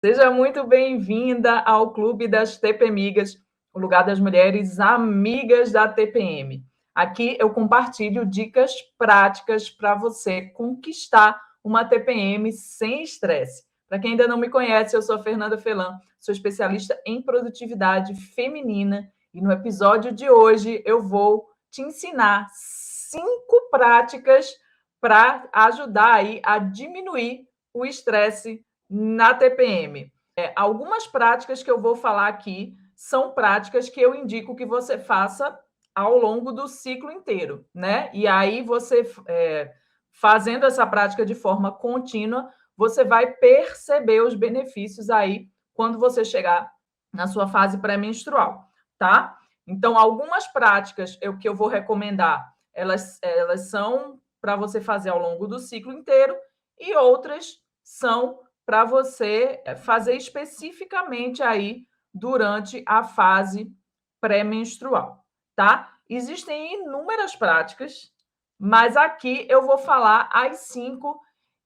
Seja muito bem-vinda ao Clube das TPmigas, o lugar das mulheres amigas da TPM. Aqui eu compartilho dicas práticas para você conquistar uma TPM sem estresse. Para quem ainda não me conhece, eu sou a Fernanda Felan, sou especialista em produtividade feminina e no episódio de hoje eu vou te ensinar 5 práticas para ajudar aí a diminuir o estresse na TPM. Algumas práticas que eu vou falar aqui são práticas que eu indico que você faça ao longo do ciclo inteiro, né? E aí você, fazendo essa prática de forma contínua, você vai perceber os benefícios aí quando você chegar na sua fase pré-menstrual, tá? Então, algumas práticas que eu vou recomendar, elas são para você fazer ao longo do ciclo inteiro e outras são para você fazer especificamente aí durante a fase pré-menstrual, tá? Existem inúmeras práticas, mas aqui eu vou falar as 5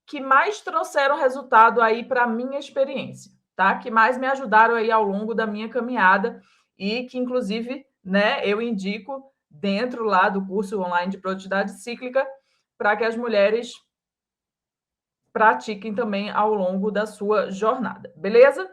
que mais trouxeram resultado aí para a minha experiência, tá? Que mais me ajudaram aí ao longo da minha caminhada e que, inclusive, né, eu indico dentro lá do curso online de produtividade cíclica para que as mulheres pratiquem também ao longo da sua jornada, beleza?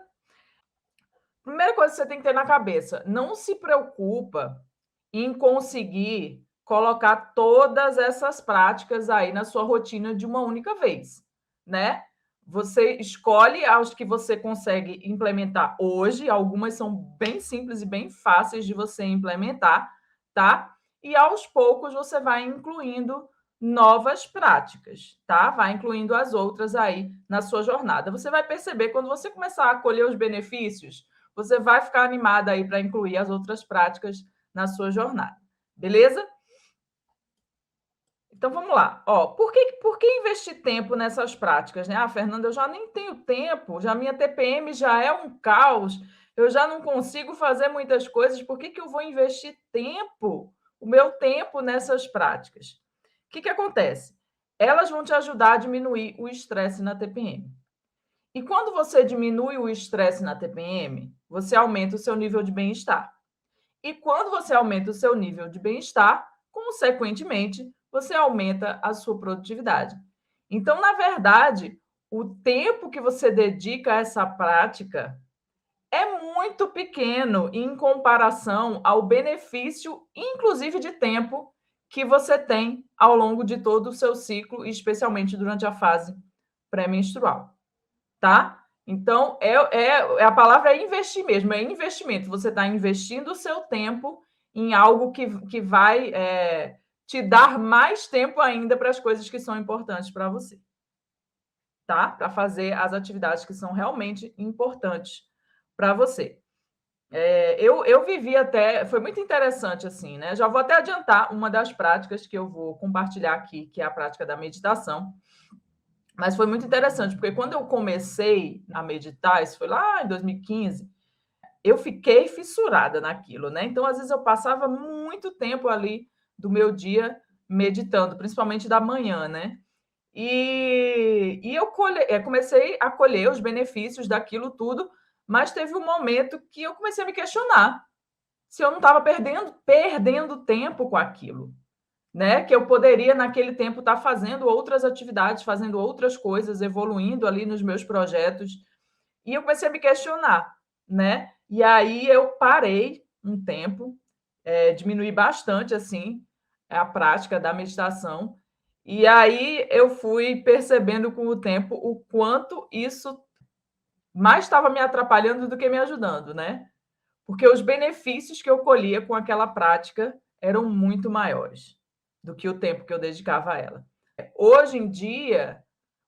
Primeira coisa que você tem que ter na cabeça, não se preocupa em conseguir colocar todas essas práticas aí na sua rotina de uma única vez, né? Você escolhe as que você consegue implementar hoje, algumas são bem simples e bem fáceis de você implementar, tá? E aos poucos você vai incluindo novas práticas, tá? Vai incluindo as outras aí na sua jornada. Você vai perceber quando você começar a colher os benefícios, você vai ficar animada aí para incluir as outras práticas na sua jornada. Beleza? Então vamos lá. Ó, por que investir tempo nessas práticas, né? Ah, Fernanda, eu já nem tenho tempo, já minha TPM já é um caos, eu já não consigo fazer muitas coisas, por que eu vou investir tempo, o meu tempo nessas práticas? O que acontece? Elas vão te ajudar a diminuir o estresse na TPM. E quando você diminui o estresse na TPM, você aumenta o seu nível de bem-estar. E quando você aumenta o seu nível de bem-estar, consequentemente, você aumenta a sua produtividade. Então, na verdade, o tempo que você dedica a essa prática é muito pequeno em comparação ao benefício, inclusive de tempo, que você tem ao longo de todo o seu ciclo, especialmente durante a fase pré-menstrual, tá? Então, a palavra é investir mesmo, é investimento. Você está investindo o seu tempo em algo que vai te dar mais tempo ainda para as coisas que são importantes para você, tá? Para fazer as atividades que são realmente importantes para você. Eu vivi até, foi muito interessante assim, né? Já vou até adiantar uma das práticas que eu vou compartilhar aqui, que é a prática da meditação. Mas foi muito interessante, porque quando eu comecei a meditar, isso foi lá em 2015, eu fiquei fissurada naquilo, né? Então, às vezes, eu passava muito tempo ali do meu dia meditando, principalmente da manhã, né? E eu comecei a colher os benefícios daquilo tudo, mas teve um momento que eu comecei a me questionar se eu não estava perdendo tempo com aquilo, né? Que eu poderia, naquele tempo, estar fazendo outras atividades, fazendo outras coisas, evoluindo ali nos meus projetos. E eu comecei a me questionar, né? E aí eu parei um tempo, diminuí bastante, assim, a prática da meditação. E aí eu fui percebendo com o tempo o quanto isso mais estava me atrapalhando do que me ajudando, né? Porque os benefícios que eu colhia com aquela prática eram muito maiores do que o tempo que eu dedicava a ela. Hoje em dia,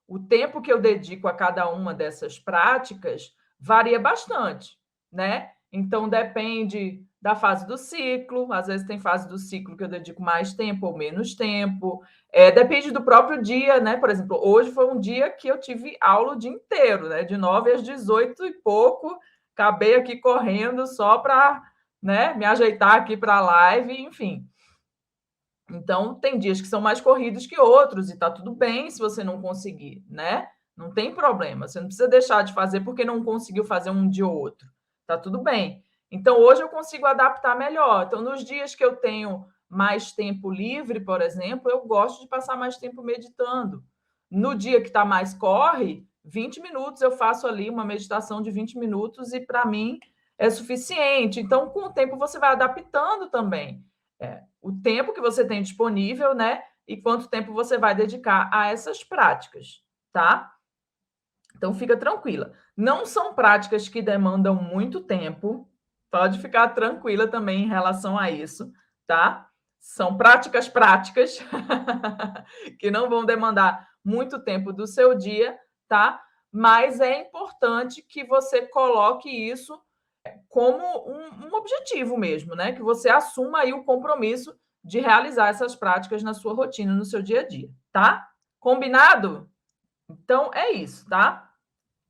o tempo que eu dedico a cada uma dessas práticas varia bastante, né? Então, depende da fase do ciclo, às vezes tem fase do ciclo que eu dedico mais tempo ou menos tempo, depende do próprio dia, né? Por exemplo, hoje foi um dia que eu tive aula o dia inteiro, né? De 9 às 18 e pouco, acabei aqui correndo só para, né, me ajeitar aqui para a live, enfim. Então, tem dias que são mais corridos que outros, e tá tudo bem se você não conseguir, né? Não tem problema. Você não precisa deixar de fazer porque não conseguiu fazer um dia ou outro. Tá tudo bem. Então, hoje eu consigo adaptar melhor. Então, nos dias que eu tenho mais tempo livre, por exemplo, eu gosto de passar mais tempo meditando. No dia que está mais corre, 20 minutos eu faço ali uma meditação de 20 minutos e para mim é suficiente. Então, com o tempo você vai adaptando também. O tempo que você tem disponível, né? E quanto tempo você vai dedicar a essas práticas, tá? Então, fica tranquila. Não são práticas que demandam muito tempo. Pode ficar tranquila também em relação a isso, tá? São práticas que não vão demandar muito tempo do seu dia, tá? Mas é importante que você coloque isso como um objetivo mesmo, né? Que você assuma aí o compromisso de realizar essas práticas na sua rotina, no seu dia a dia, tá? Combinado? Então é isso, tá?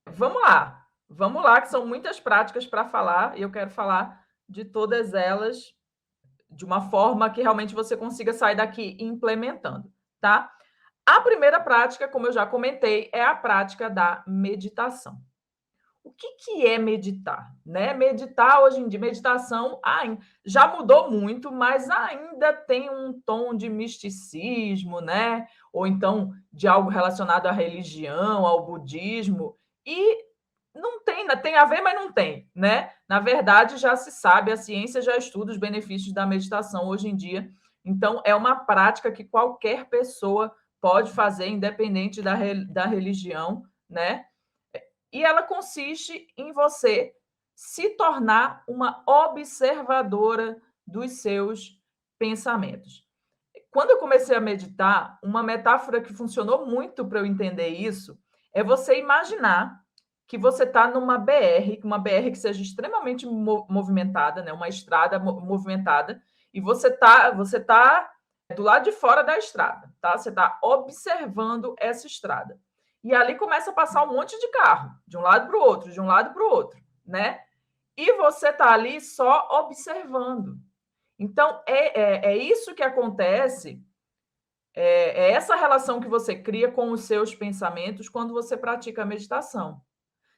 Vamos lá, que são muitas práticas para falar e eu quero falar de todas elas de uma forma que realmente você consiga sair daqui implementando, tá? A primeira prática, como eu já comentei, é a prática da meditação. O que é meditar? Né? Meditar hoje em dia, meditação já mudou muito, mas ainda tem um tom de misticismo, né? Ou então de algo relacionado à religião, ao budismo, e não tem a ver, mas não tem, né? Na verdade, já se sabe, a ciência já estuda os benefícios da meditação hoje em dia. Então, é uma prática que qualquer pessoa pode fazer, independente da religião, né? E ela consiste em você se tornar uma observadora dos seus pensamentos. Quando eu comecei a meditar, uma metáfora que funcionou muito para eu entender isso é você imaginar que você está numa BR, uma BR que seja extremamente movimentada, né? Uma estrada movimentada, e você tá do lado de fora da estrada, tá? Você está observando essa estrada. E ali começa a passar um monte de carro, de um lado para o outro, de um lado para o outro, né? E você está ali só observando. Então, é isso que acontece, é essa relação que você cria com os seus pensamentos quando você pratica a meditação.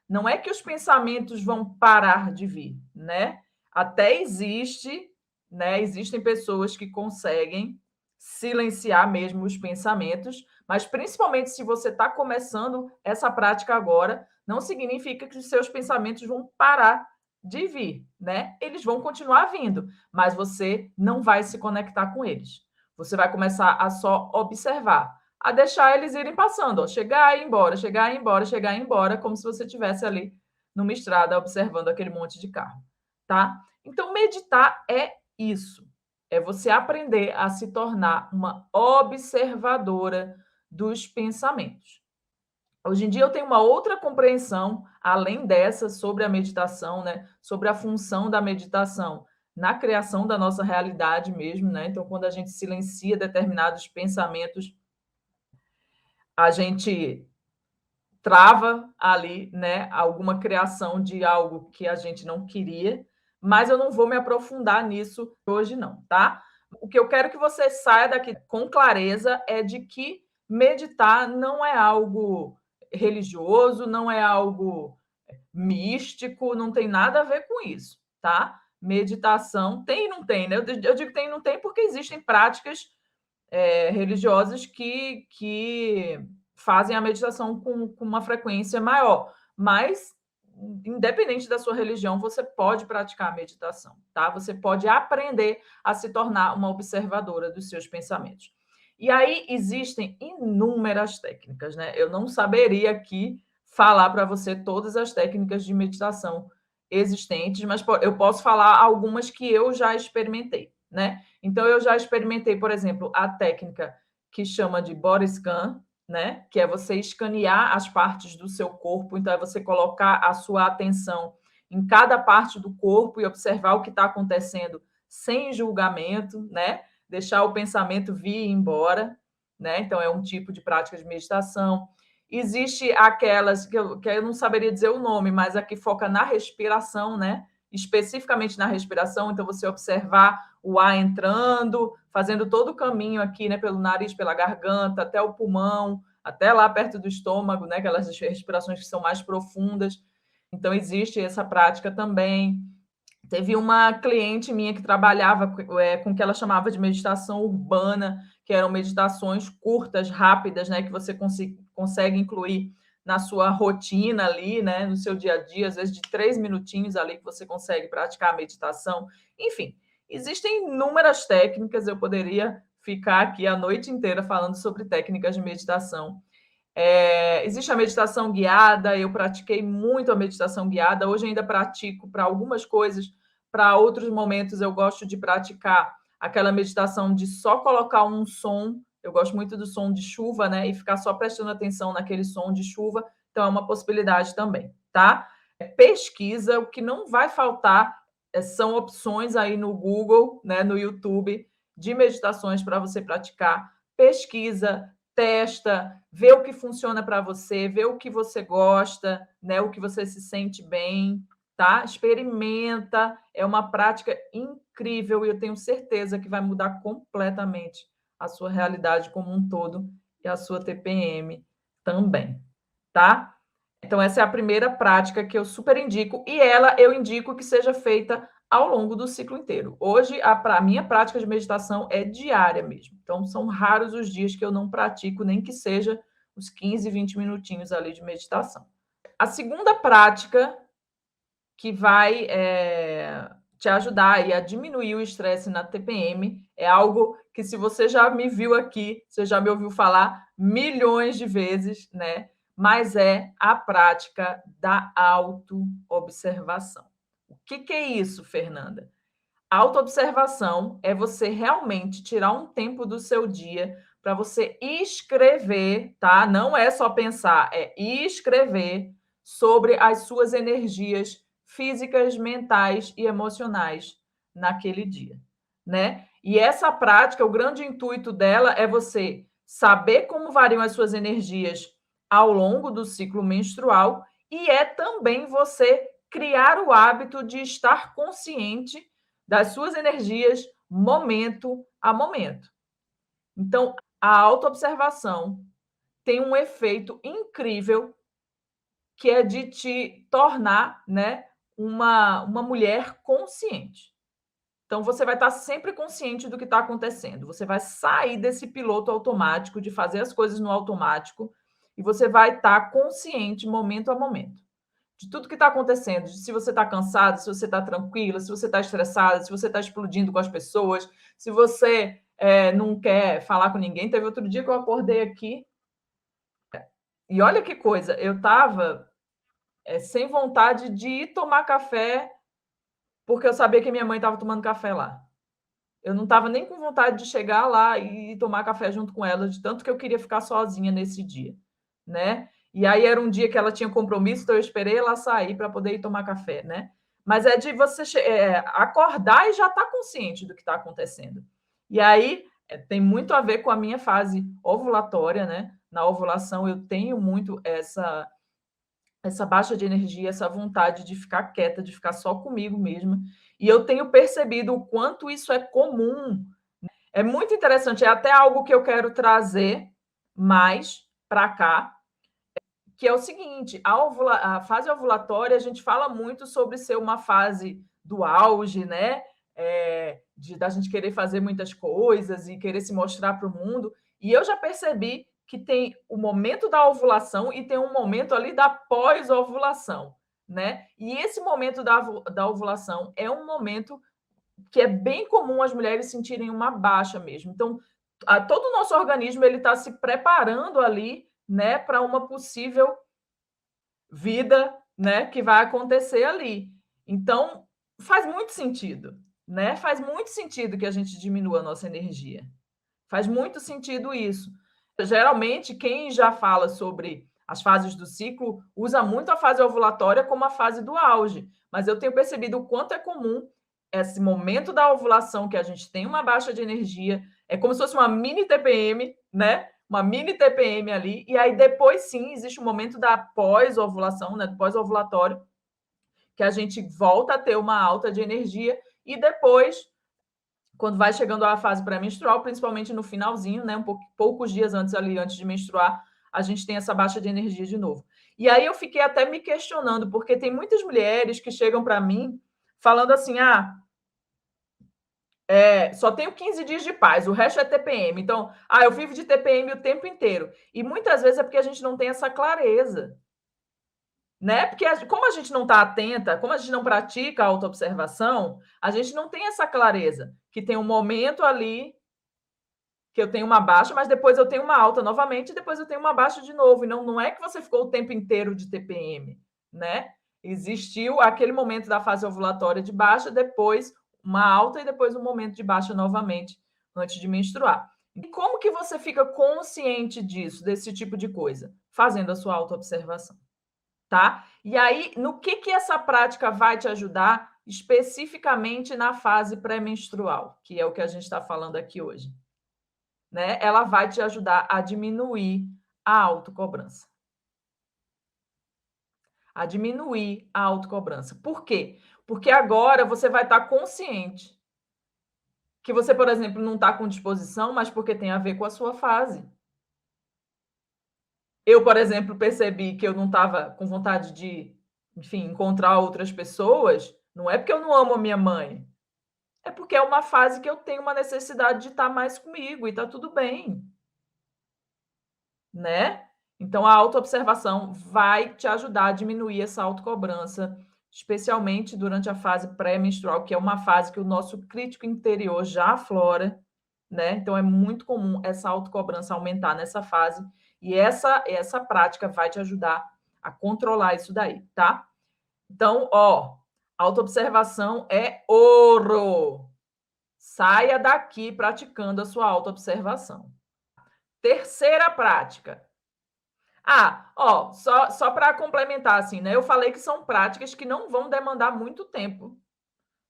Não é que os pensamentos vão parar de vir, né? Até existe, né? Existem pessoas que conseguem silenciar mesmo os pensamentos, mas principalmente se você está começando essa prática agora, não significa que os seus pensamentos vão parar de vir, né? Eles vão continuar vindo, mas você não vai se conectar com eles. Você vai começar a só observar, a deixar eles irem passando, ó, chegar e ir embora, chegar e ir embora, chegar e ir embora, como se você estivesse ali numa estrada observando aquele monte de carro, tá? Então, meditar é isso. É você aprender a se tornar uma observadora dos pensamentos. Hoje em dia eu tenho uma outra compreensão, além dessa, sobre a meditação, né? Sobre a função da meditação na criação da nossa realidade mesmo, né? Então, quando a gente silencia determinados pensamentos, a gente trava ali, né, alguma criação de algo que a gente não queria, mas eu não vou me aprofundar nisso hoje não, tá? O que eu quero que você saia daqui com clareza é de que meditar não é algo religioso, não é algo místico, não tem nada a ver com isso, tá? Meditação tem e não tem, né? Eu digo tem e não tem porque existem práticas religiosas que fazem a meditação com uma frequência maior, mas independente da sua religião, você pode praticar a meditação, tá? Você pode aprender a se tornar uma observadora dos seus pensamentos. E aí existem inúmeras técnicas, né? Eu não saberia aqui falar para você todas as técnicas de meditação existentes, mas eu posso falar algumas que eu já experimentei, né? Então, eu já experimentei, por exemplo, a técnica que chama de body scan, né? Que é você escanear as partes do seu corpo. Então, é você colocar a sua atenção em cada parte do corpo e observar o que está acontecendo sem julgamento, né? Deixar o pensamento vir e ir embora, né? Então, é um tipo de prática de meditação. Existe aquelas que eu não saberia dizer o nome, mas a que foca na respiração, né? Especificamente na respiração. Então, você observar o ar entrando, fazendo todo o caminho aqui, né? Pelo nariz, pela garganta, até o pulmão, até lá perto do estômago, né? Aquelas respirações que são mais profundas. Então, existe essa prática também. Teve uma cliente minha que trabalhava com o que ela chamava de meditação urbana, que eram meditações curtas, rápidas, né, que você consegue incluir na sua rotina ali, né, no seu dia a dia, às vezes de 3 minutinhos ali que você consegue praticar a meditação. Enfim, existem inúmeras técnicas, eu poderia ficar aqui a noite inteira falando sobre técnicas de meditação. Existe a meditação guiada, eu pratiquei muito a meditação guiada, hoje ainda pratico para algumas coisas, para outros momentos eu gosto de praticar aquela meditação de só colocar um som, eu gosto muito do som de chuva, né? E ficar só prestando atenção naquele som de chuva, então é uma possibilidade também, tá? Pesquisa, o que não vai faltar são opções aí no Google, né, no YouTube, de meditações para você praticar. Pesquisa, testa, vê o que funciona para você, vê o que você gosta, né, o que você se sente bem, tá? Experimenta, é uma prática incrível e eu tenho certeza que vai mudar completamente a sua realidade como um todo e a sua TPM também, tá? Então essa é a primeira prática que eu super indico e ela eu indico que seja feita ao longo do ciclo inteiro. Hoje, a minha prática de meditação é diária mesmo. Então, são raros os dias que eu não pratico, nem que seja uns 15, 20 minutinhos ali de meditação. A segunda prática que vai te ajudar aí a diminuir o estresse na TPM é algo que, se você já me viu aqui, você já me ouviu falar milhões de vezes, né? Mas é a prática da autoobservação. O que é isso, Fernanda? Autoobservação é você realmente tirar um tempo do seu dia para você escrever, tá? Não é só pensar, é escrever sobre as suas energias físicas, mentais e emocionais naquele dia, né? E essa prática, o grande intuito dela é você saber como variam as suas energias ao longo do ciclo menstrual e é também você criar o hábito de estar consciente das suas energias momento a momento. Então, a autoobservação tem um efeito incrível que é de te tornar, né, uma mulher consciente. Então, você vai estar sempre consciente do que está acontecendo. Você vai sair desse piloto automático, de fazer as coisas no automático, e você vai estar consciente momento a momento de tudo que está acontecendo, de se você está cansado, se você está tranquila, se você está estressada, se você está explodindo com as pessoas, se você não quer falar com ninguém. Teve outro dia que eu acordei aqui e olha que coisa, eu estava sem vontade de ir tomar café porque eu sabia que minha mãe estava tomando café lá. Eu não estava nem com vontade de chegar lá e tomar café junto com ela, de tanto que eu queria ficar sozinha nesse dia, né? E aí era um dia que ela tinha compromisso, então eu esperei ela sair para poder ir tomar café, né? Mas é de você acordar e já estar consciente do que está acontecendo. E aí tem muito a ver com a minha fase ovulatória, né? Na ovulação eu tenho muito essa baixa de energia, essa vontade de ficar quieta, de ficar só comigo mesma. E eu tenho percebido o quanto isso é comum. É muito interessante, é até algo que eu quero trazer mais para cá, que é o seguinte: a fase ovulatória, a gente fala muito sobre ser uma fase do auge, né? Da gente querer fazer muitas coisas e querer se mostrar para o mundo. E eu já percebi que tem o momento da ovulação e tem um momento ali da pós-ovulação, né? E esse momento da ovulação é um momento que é bem comum as mulheres sentirem uma baixa mesmo. Então, todo o nosso organismo ele está se preparando ali, né, para uma possível vida, né, que vai acontecer ali. Então, faz muito sentido, né? Faz muito sentido que a gente diminua a nossa energia. Faz muito sentido isso. Geralmente, quem já fala sobre as fases do ciclo usa muito a fase ovulatória como a fase do auge, mas eu tenho percebido o quanto é comum esse momento da ovulação, que a gente tem uma baixa de energia, é como se fosse uma mini TPM, né? Uma mini TPM ali, e aí depois sim existe o momento da pós-ovulação, né? Do pós-ovulatório, que a gente volta a ter uma alta de energia, e depois, quando vai chegando à fase pré-menstrual, principalmente no finalzinho, né? Poucos dias antes ali, antes de menstruar, a gente tem essa baixa de energia de novo. E aí eu fiquei até me questionando, porque tem muitas mulheres que chegam para mim falando assim: só tenho 15 dias de paz, o resto é TPM. Então, eu vivo de TPM o tempo inteiro. E muitas vezes é porque a gente não tem essa clareza, né? Porque como a gente não está atenta, como a gente não pratica a autoobservação, a gente não tem essa clareza, que tem um momento ali que eu tenho uma baixa, mas depois eu tenho uma alta novamente, e depois eu tenho uma baixa de novo. E não é que você ficou o tempo inteiro de TPM, né? Existiu aquele momento da fase ovulatória de baixa, depois uma alta e depois um momento de baixa novamente, antes de menstruar. E como que você fica consciente disso, desse tipo de coisa? Fazendo a sua autoobservação, tá? E aí, no que essa prática vai te ajudar especificamente na fase pré-menstrual, que é o que a gente está falando aqui hoje? Né? Ela vai te ajudar a diminuir a autocobrança. A diminuir a autocobrança. Por quê? Porque agora você vai estar consciente que você, por exemplo, não está com disposição, mas porque tem a ver com a sua fase. Eu, por exemplo, percebi que eu não estava com vontade de, enfim, encontrar outras pessoas. Não é porque eu não amo a minha mãe, é porque é uma fase que eu tenho uma necessidade de estar mais comigo e está tudo bem, né? Então, a autoobservação vai te ajudar a diminuir essa autocobrança, especialmente durante a fase pré-menstrual, que é uma fase que o nosso crítico interior já aflora, né? Então, é muito comum essa autocobrança aumentar nessa fase, e essa prática vai te ajudar a controlar isso daí, tá? Então, autoobservação é ouro. Saia daqui praticando a sua autoobservação. Terceira prática. Só para complementar, assim, né? Eu falei que são práticas que não vão demandar muito tempo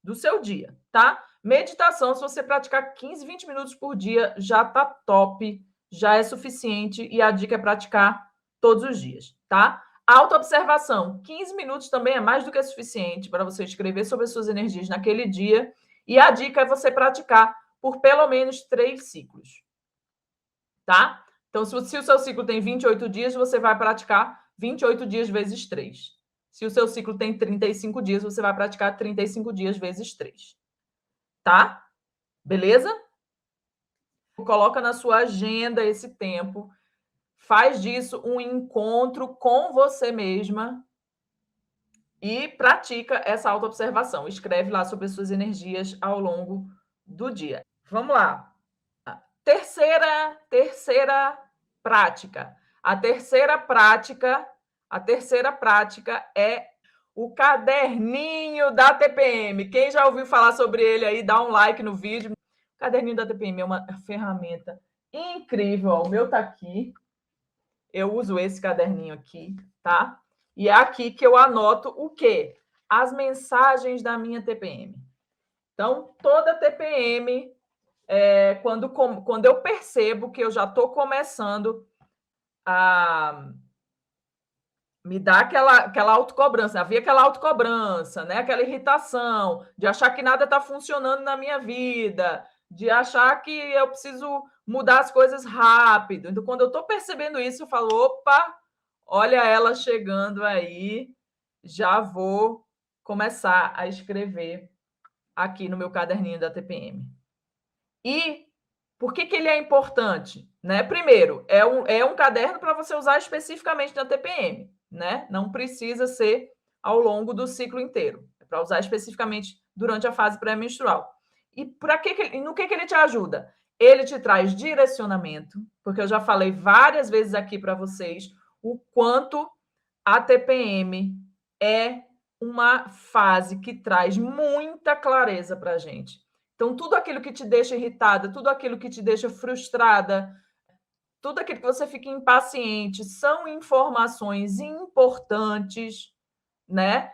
do seu dia, tá? Meditação, se você praticar 15, 20 minutos por dia, já tá top, já é suficiente, e a dica é praticar todos os dias, tá? Autoobservação, 15 minutos também é mais do que suficiente para você escrever sobre as suas energias naquele dia, e a dica é você praticar por pelo menos 3 ciclos, tá? Então, se o seu ciclo tem 28 dias, você vai praticar 28 dias vezes 3. Se o seu ciclo tem 35 dias, você vai praticar 35 dias vezes 3. Tá? Beleza? Coloca na sua agenda esse tempo. Faz disso um encontro com você mesma e pratica essa autoobservação. Escreve lá sobre as suas energias ao longo do dia. Vamos lá. Terceira prática. A terceira prática é o caderninho da TPM. Quem já ouviu falar sobre ele aí, dá um like no vídeo. O caderninho da TPM é uma ferramenta incrível. O meu tá aqui. Eu uso esse caderninho aqui, tá? E é aqui que eu anoto o quê? As mensagens da minha TPM. Então, toda TPM, quando eu percebo que eu já estou começando a me dar aquela autocobrança, havia aquela autocobrança, né? Aquela irritação de achar que nada está funcionando na minha vida, de achar que eu preciso mudar as coisas rápido. Então, quando eu estou percebendo isso, eu falo, opa, olha ela chegando aí, já vou começar a escrever aqui no meu caderninho da TPM. E por que ele é importante? Né? Primeiro, é um caderno para você usar especificamente na TPM. Né? Não precisa ser ao longo do ciclo inteiro. É para usar especificamente durante a fase pré-menstrual. E no que ele te ajuda? Ele te traz direcionamento, porque eu já falei várias vezes aqui para vocês o quanto a TPM é uma fase que traz muita clareza para a gente. Então, tudo aquilo que te deixa irritada, tudo aquilo que te deixa frustrada, tudo aquilo que você fica impaciente, são informações importantes, né?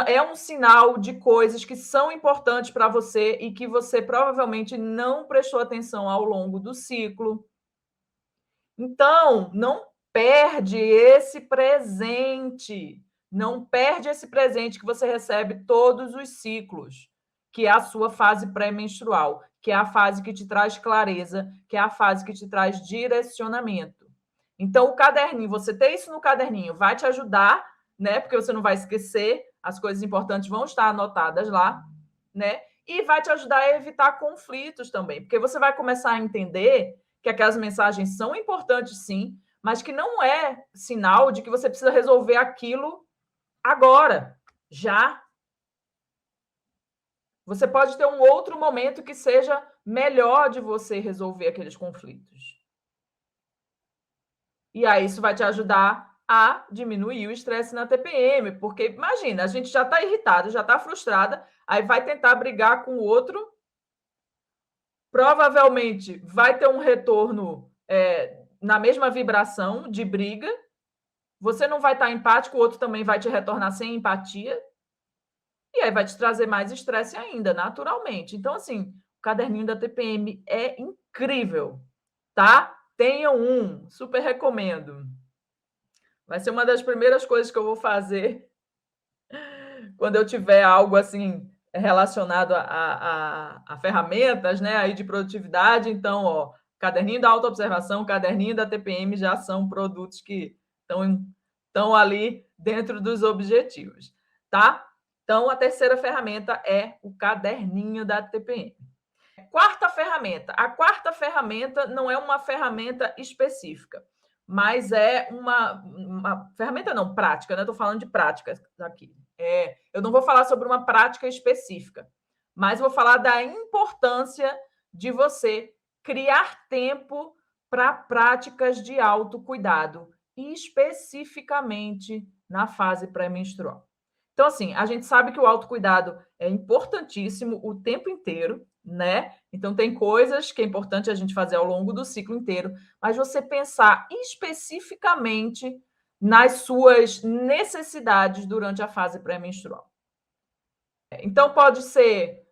É um sinal de coisas que são importantes para você e que você provavelmente não prestou atenção ao longo do ciclo. Então, não perde esse presente. Não perde esse presente que você recebe todos os ciclos, que é a sua fase pré-menstrual, que é a fase que te traz clareza, que é a fase que te traz direcionamento. Então, o caderninho, você ter isso no caderninho vai te ajudar, né? Porque você não vai esquecer, as coisas importantes vão estar anotadas lá, né? E vai te ajudar a evitar conflitos também, porque você vai começar a entender que aquelas mensagens são importantes, sim, mas que não é sinal de que você precisa resolver aquilo agora, já. Você pode ter um outro momento que seja melhor de você resolver aqueles conflitos. E aí isso vai te ajudar a diminuir o estresse na TPM, porque imagina, a gente já está irritado, já está frustrada, aí vai tentar brigar com o outro, provavelmente vai ter um retorno na mesma vibração de briga, você não vai estar empático, o outro também vai te retornar sem empatia, e aí vai te trazer mais estresse ainda, naturalmente. Então, assim, o caderninho da TPM é incrível, tá? Tenham um, super recomendo. Vai ser uma das primeiras coisas que eu vou fazer quando eu tiver algo assim relacionado a ferramentas, né, aí de produtividade. Então, ó, caderninho da autoobservação, caderninho da TPM já são produtos que estão ali dentro dos objetivos, tá? Então, a terceira ferramenta é o caderninho da TPM. Quarta ferramenta. A quarta ferramenta não é uma ferramenta específica, mas é uma ferramenta não, prática, né? Estou falando de práticas aqui. Eu não vou falar sobre uma prática específica, mas vou falar da importância de você criar tempo para práticas de autocuidado, especificamente na fase pré-menstrual. Então, assim, a gente sabe que o autocuidado é importantíssimo o tempo inteiro, né? Então, tem coisas que é importante a gente fazer ao longo do ciclo inteiro, mas você pensar especificamente nas suas necessidades durante a fase pré-menstrual. Então, pode ser,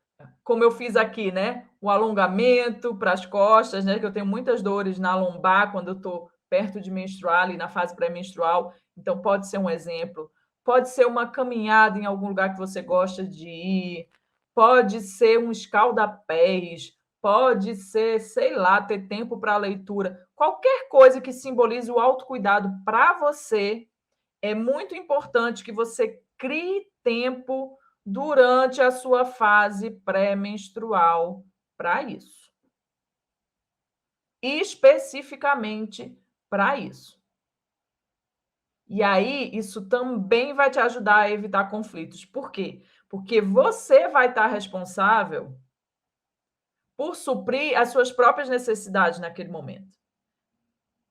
como eu fiz aqui, né? O alongamento para as costas, né? Que eu tenho muitas dores na lombar quando eu estou perto de menstruar, ali na fase pré-menstrual. Então, pode ser um exemplo. Pode ser uma caminhada em algum lugar que você gosta de ir. Pode ser um escalda-pés. Pode ser, sei lá, ter tempo para leitura. Qualquer coisa que simbolize o autocuidado para você, é muito importante que você crie tempo durante a sua fase pré-menstrual para isso. Especificamente para isso. E aí, isso também vai te ajudar a evitar conflitos. Por quê? Porque você vai estar responsável por suprir as suas próprias necessidades naquele momento.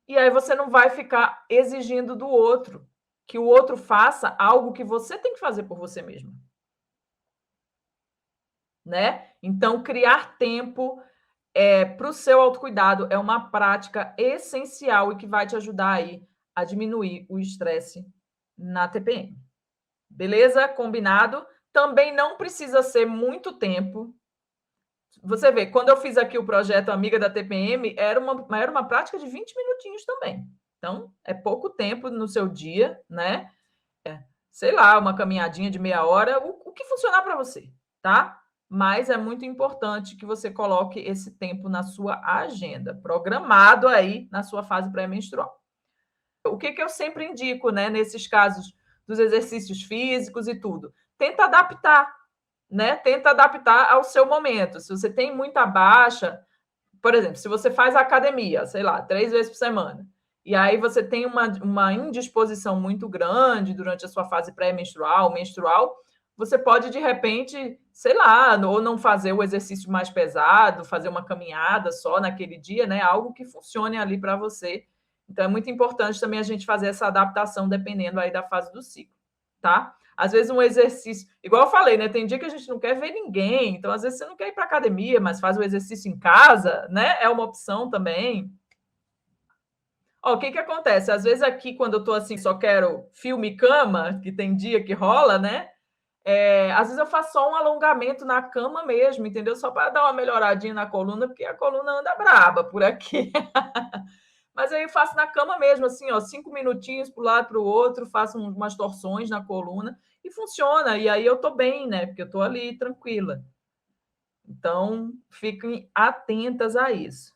E aí você não vai ficar exigindo do outro que o outro faça algo que você tem que fazer por você mesmo. Né? Então, criar tempo para o seu autocuidado é uma prática essencial e que vai te ajudar aí a diminuir o estresse na TPM. Beleza? Combinado? Também não precisa ser muito tempo. Você vê, quando eu fiz aqui o projeto Amiga da TPM, era uma prática de 20 minutinhos também. Então, é pouco tempo no seu dia, né? Sei lá, uma caminhadinha de meia hora, o que funcionar para você, tá? Mas é muito importante que você coloque esse tempo na sua agenda, programado aí na sua fase pré-menstrual. O que eu sempre indico, né, nesses casos dos exercícios físicos e tudo? Tenta adaptar, né? Tenta adaptar ao seu momento. Se você tem muita baixa, por exemplo, se você faz academia, sei lá, 3 vezes por semana, e aí você tem uma indisposição muito grande durante a sua fase pré-menstrual, menstrual, você pode, de repente, sei lá, ou não fazer o exercício mais pesado, fazer uma caminhada só naquele dia, né? Algo que funcione ali para você. Então, é muito importante também a gente fazer essa adaptação dependendo aí da fase do ciclo, tá? Às vezes um exercício, igual eu falei, né? Tem dia que a gente não quer ver ninguém, então às vezes você não quer ir para academia, mas faz o exercício em casa, né? É uma opção também. Ó, o que acontece? Às vezes aqui, quando eu tô assim, só quero filme e cama, que tem dia que rola, né? Às vezes eu faço só um alongamento na cama mesmo, entendeu? Só para dar uma melhoradinha na coluna, porque a coluna anda braba por aqui. Mas aí eu faço na cama mesmo, assim, ó, 5 minutinhos para o lado para o outro, faço umas torções na coluna e funciona. E aí eu tô bem, né? Porque eu tô ali tranquila. Então, fiquem atentas a isso.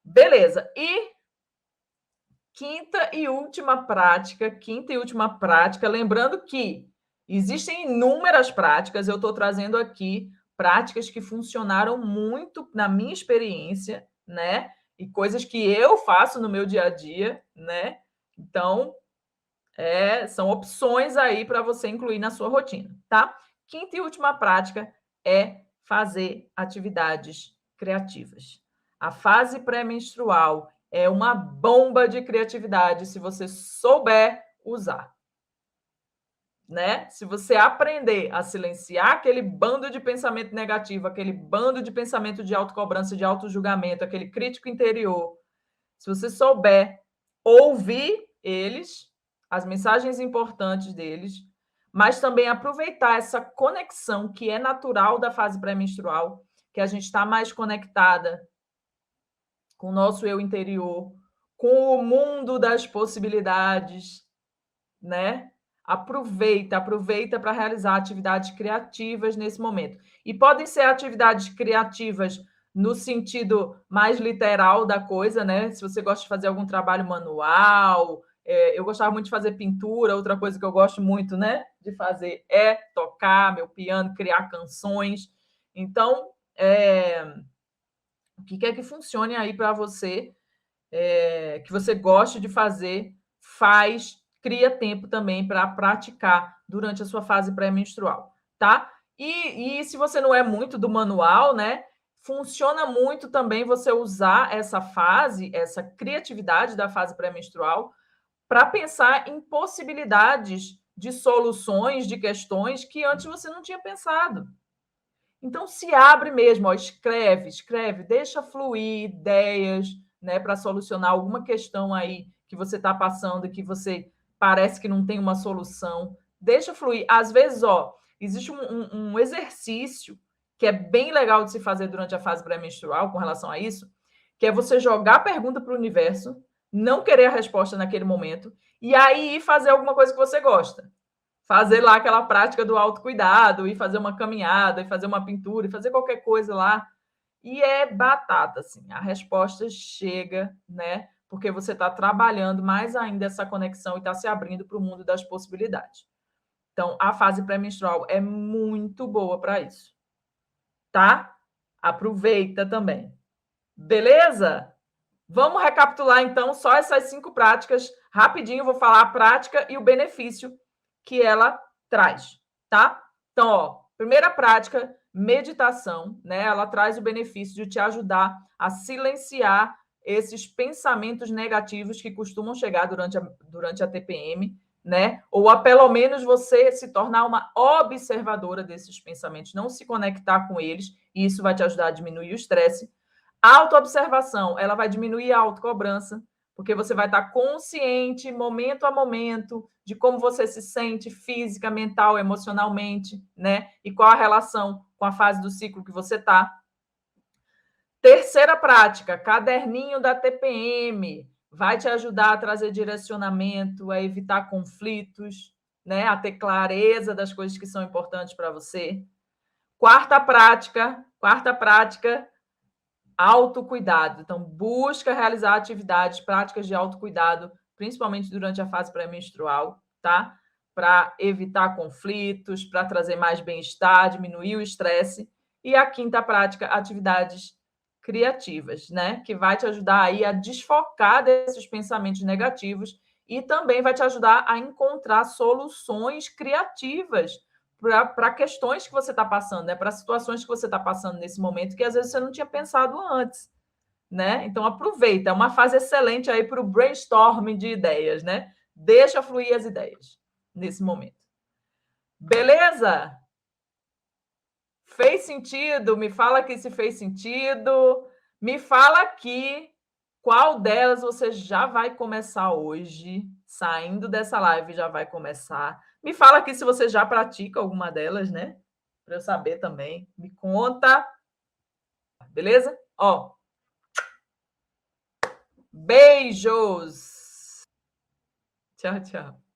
Beleza. E quinta e última prática, lembrando que existem inúmeras práticas, eu estou trazendo aqui práticas que funcionaram muito na minha experiência, né? E coisas que eu faço no meu dia a dia, né? Então, são opções aí para você incluir na sua rotina, tá? Quinta e última prática é fazer atividades criativas. A fase pré-menstrual é uma bomba de criatividade se você souber usar. Né? Se você aprender a silenciar aquele bando de pensamento negativo, aquele bando de pensamento de autocobrança, de autojulgamento, aquele crítico interior, se você souber ouvir eles, as mensagens importantes deles, mas também aproveitar essa conexão que é natural da fase pré-menstrual, que a gente está mais conectada com o nosso eu interior, com o mundo das possibilidades, né? Aproveita para realizar atividades criativas nesse momento. E podem ser atividades criativas no sentido mais literal da coisa, né? Se você gosta de fazer algum trabalho manual, eu gostava muito de fazer pintura, outra coisa que eu gosto muito, né, de fazer é tocar meu piano, criar canções. Então, o que quer que funcione aí para você, que você goste de fazer, cria tempo também para praticar durante a sua fase pré-menstrual, tá? E se você não é muito do manual, né? Funciona muito também você usar essa fase, essa criatividade da fase pré-menstrual, para pensar em possibilidades de soluções de questões que antes você não tinha pensado. Então, se abre mesmo, ó, escreve, deixa fluir ideias, né, para solucionar alguma questão aí que você está passando e que você parece que não tem uma solução. Deixa fluir. Às vezes, ó, existe um exercício que é bem legal de se fazer durante a fase pré-menstrual com relação a isso, que é você jogar a pergunta para o universo, não querer a resposta naquele momento, e aí ir fazer alguma coisa que você gosta. Fazer lá aquela prática do autocuidado, e fazer uma caminhada, e fazer uma pintura, e fazer qualquer coisa lá. E é batata, assim. A resposta chega, né? Porque você está trabalhando mais ainda essa conexão e está se abrindo para o mundo das possibilidades. Então, a fase pré-menstrual é muito boa para isso. Tá? Aproveita também. Beleza? Vamos recapitular, então, só essas 5 práticas. Rapidinho, vou falar a prática e o benefício que ela traz, tá? Então, ó, primeira prática, meditação, né? Ela traz o benefício de te ajudar a silenciar esses pensamentos negativos que costumam chegar durante a TPM, né? Ou a pelo menos você se tornar uma observadora desses pensamentos, não se conectar com eles, e isso vai te ajudar a diminuir o estresse. A autoobservação, ela vai diminuir a autocobrança, porque você vai estar consciente, momento a momento, de como você se sente física, mental, emocionalmente, né? E qual a relação com a fase do ciclo que você está. Terceira prática, caderninho da TPM. Vai te ajudar a trazer direcionamento, a evitar conflitos, né? A ter clareza das coisas que são importantes para você. Quarta prática, autocuidado. Então, busca realizar atividades, práticas de autocuidado, principalmente durante a fase pré-menstrual, tá? Para evitar conflitos, para trazer mais bem-estar, diminuir o estresse. E a quinta prática, atividades criativas, né? Que vai te ajudar aí a desfocar desses pensamentos negativos e também vai te ajudar a encontrar soluções criativas para questões que você está passando, né? Para situações que você está passando nesse momento que às vezes você não tinha pensado antes, né? Então aproveita, é uma fase excelente aí para o brainstorming de ideias, né? Deixa fluir as ideias nesse momento. Beleza? Fez sentido? Me fala aqui se fez sentido. Me fala aqui qual delas você já vai começar hoje, saindo dessa live já vai começar. Me fala aqui se você já pratica alguma delas, né? Para eu saber também. Me conta. Beleza? Ó. Beijos. Tchau, tchau.